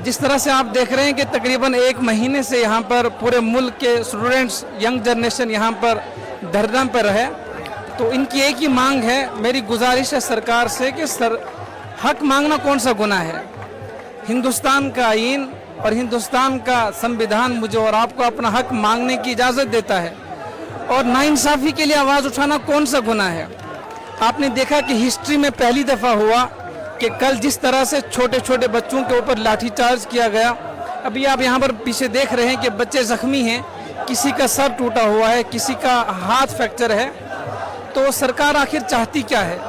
जिस तरह से आप देख रहे हैं कि तकरीबन 1 महीने से यहाँ पर पूरे मुल्क के स्टूडेंट्स, यंग जनरेशन यहाँ पर धरना पर है, तो इनकी एक ही मांग है, मेरी गुजारिश है सरकार से कि हक मांगना कौन सा गुनाह है। हिंदुस्तान का आईन और हिंदुस्तान का संविधान मुझे और आपको अपना हक मांगने की इजाज़त देता है, और नाइंसाफ़ी के लिए आवाज़ उठाना कौन सा गुनाह है। आपने देखा कि हिस्ट्री में पहली दफ़ा हुआ कि कल जिस तरह से छोटे छोटे बच्चों के ऊपर लाठीचार्ज किया गया, अभी आप यहाँ पर पीछे देख रहे हैं कि बच्चे ज़ख्मी हैं, किसी का सर टूटा हुआ है, किसी का हाथ फ्रैक्चर है। तो सरकार आखिर चाहती क्या है?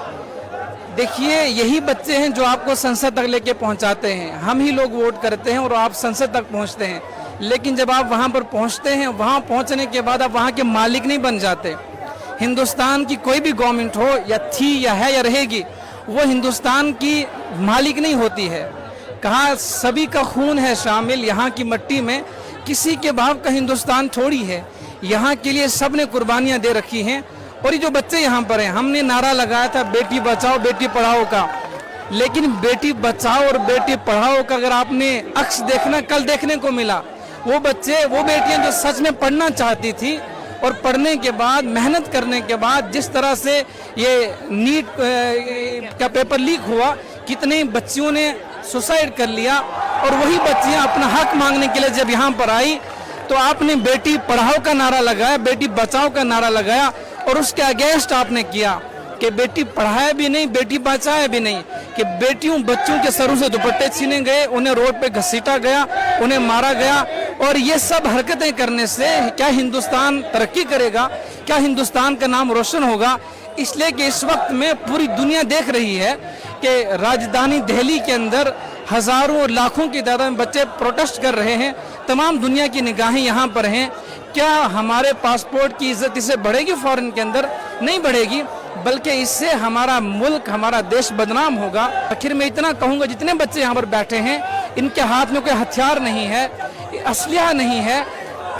देखिए, यही बच्चे हैं जो आपको संसद तक लेके पहुंचाते हैं। हम ही लोग वोट करते हैं और आप संसद तक पहुंचते हैं, लेकिन जब आप वहां पर पहुंचते हैं, वहां पहुंचने के बाद आप वहां के मालिक नहीं बन जाते। हिंदुस्तान की कोई भी गवर्नमेंट हो, या थी या है या रहेगी, वो हिंदुस्तान की मालिक नहीं होती है। कहा सभी का खून है शामिल यहाँ की मिट्टी में, किसी के बाप का हिंदुस्तान थोड़ी है। यहाँ के लिए सब ने कुर्बानियाँ दे रखी हैं। और ये जो बच्चे यहाँ पर हैं, हमने नारा लगाया था बेटी बचाओ बेटी पढ़ाओ का, लेकिन बेटी बचाओ और बेटी पढ़ाओ का अगर आपने अक्स देखना, कल देखने को मिला। वो बच्चे, वो बेटियाँ जो सच में पढ़ना चाहती थी और पढ़ने के बाद, मेहनत करने के बाद जिस तरह से ये नीट का पेपर लीक हुआ, कितने बच्चियों ने सुसाइड कर लिया, और वही बच्चियाँ अपना हक मांगने के लिए जब यहाँ पर आई तो आपने बेटी पढ़ाओ का नारा लगाया, बेटी बचाओ का नारा लगाया, और उसके अगेंस्ट आपने किया कि बेटी पढ़ाए भी नहीं, बेटी बचाए भी नहीं, कि बेटियों बच्चों के सरों से दुपट्टे छीने गए, उन्हें रोड पे घसीटा गया, उन्हें मारा गया। और ये सब हरकतें करने से क्या हिंदुस्तान तरक्की करेगा? क्या हिंदुस्तान का नाम रोशन होगा? इसलिए कि इस वक्त में पूरी दुनिया देख रही है कि राजधानी दिल्ली के अंदर हजारों और लाखों की तादाद में बच्चे प्रोटेस्ट कर रहे हैं। तमाम दुनिया की निगाहें यहाँ पर हैं। क्या हमारे पासपोर्ट की इज्जत इससे बढ़ेगी? फॉरेन के अंदर नहीं बढ़ेगी, बल्कि इससे हमारा मुल्क, हमारा देश बदनाम होगा। आखिर मैं इतना कहूँगा, जितने बच्चे यहाँ पर बैठे हैं, इनके हाथ में कोई हथियार नहीं है, असलिया नहीं है,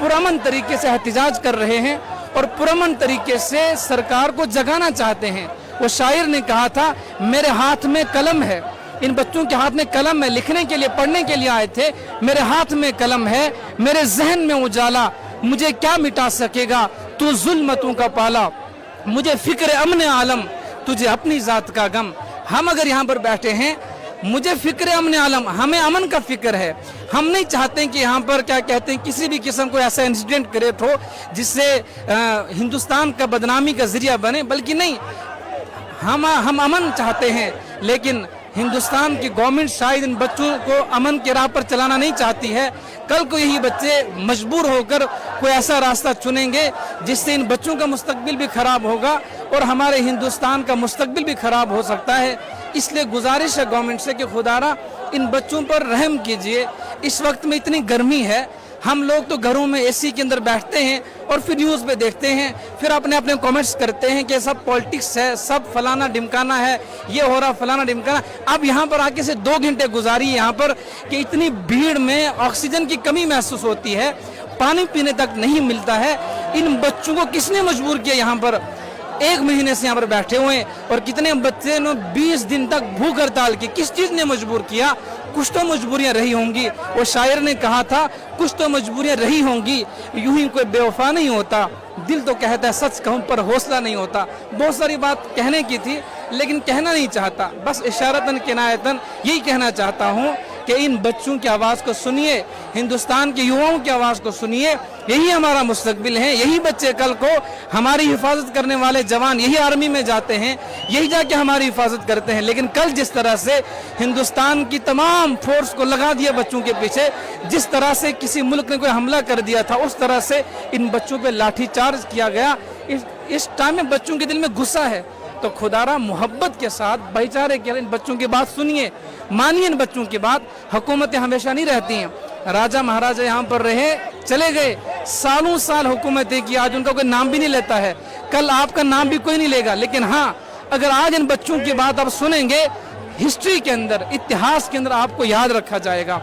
पुरअमन तरीके से एहतजाज कर रहे हैं और पुरअमन तरीके से सरकार को जगाना चाहते हैं। वो शायर ने कहा था, मेरे हाथ में कलम है। इन बच्चों के हाथ में कलम है, लिखने के लिए, पढ़ने के लिए आए थे। मेरे हाथ में कलम है, मेरे जहन में उजाला, मुझे क्या मिटा सकेगा तू जुल्मतों का पाला, मुझे फिक्र अमन आलम, तुझे अपनी जात का गम। हम अगर यहाँ पर बैठे हैं, मुझे फिक्र अमन आलम, हमें अमन का फिक्र है। हम नहीं चाहते कि यहाँ पर क्या कहते हैं, किसी भी किस्म को ऐसा इंसिडेंट क्रिएट हो जिससे हिंदुस्तान का बदनामी का जरिया बने, बल्कि नहीं, हम अमन चाहते हैं। लेकिन हिंदुस्तान की गवर्नमेंट शायद इन बच्चों को अमन के राह पर चलाना नहीं चाहती है। कल को यही बच्चे मजबूर होकर कोई ऐसा रास्ता चुनेंगे जिससे इन बच्चों का मुस्तकबिल भी खराब होगा और हमारे हिंदुस्तान का मुस्तकबिल भी खराब हो सकता है। इसलिए गुजारिश है गवर्नमेंट से कि खुदारा इन बच्चों पर रहम कीजिए। इस वक्त में इतनी गर्मी है, हम लोग तो घरों में एसी के अंदर बैठते हैं और फिर न्यूज़ पे देखते हैं, फिर अपने अपने कमेंट्स करते हैं कि सब पॉलिटिक्स है, सब फलाना ढिमकाना है, ये हो रहा फलाना ढिमकाना। अब यहाँ पर आके से 2 घंटे गुजारी यहाँ पर कि इतनी भीड़ में ऑक्सीजन की कमी महसूस होती है, पानी पीने तक नहीं मिलता है। इन बच्चों को किसने मजबूर किया? यहाँ पर 1 महीने से यहाँ पर बैठे हुए हैं, और कितने बच्चे ने 20 दिन तक भूख हड़ताल की। किस चीज़ ने मजबूर किया? कुछ तो मजबूरियां रही होंगी। वो शायर ने कहा था, कुछ तो मजबूरियां रही होंगी, यूं ही कोई बेवफा नहीं होता, दिल तो कहता है सच कहूं पर हौसला नहीं होता। बहुत सारी बात कहने की थी, लेकिन कहना नहीं चाहता, बस इशारतन किनायतन यही कहना चाहता हूं कि इन बच्चों की आवाज़ को सुनिए, हिंदुस्तान के युवाओं की आवाज़ को सुनिए। यही हमारा मुस्तकबिल है। यही बच्चे कल को हमारी हिफाजत करने वाले जवान, यही आर्मी में जाते हैं, यही जाके हमारी हिफाजत करते हैं। लेकिन कल जिस तरह से हिंदुस्तान की तमाम फोर्स को लगा दिया बच्चों के पीछे, जिस तरह से किसी मुल्क ने कोई हमला कर दिया था, उस तरह से इन बच्चों पे लाठीचार्ज किया गया। इस टाइम में बच्चों के दिल में गुस्सा है, तो खुदारा मोहब्बत के साथ, भाईचारे के इन बच्चों की बात सुनिए, मानिए इन बच्चों की बात। हुकूमतें हमेशा नहीं रहती हैं, राजा महाराजा यहाँ पर रहे, चले गए, सालों साल हुकूमतें की, आज उनका कोई नाम भी नहीं लेता है, कल आपका नाम भी कोई नहीं लेगा। लेकिन हाँ, अगर आज इन बच्चों की बात आप सुनेंगे, हिस्ट्री के अंदर, इतिहास के अंदर आपको याद रखा जाएगा।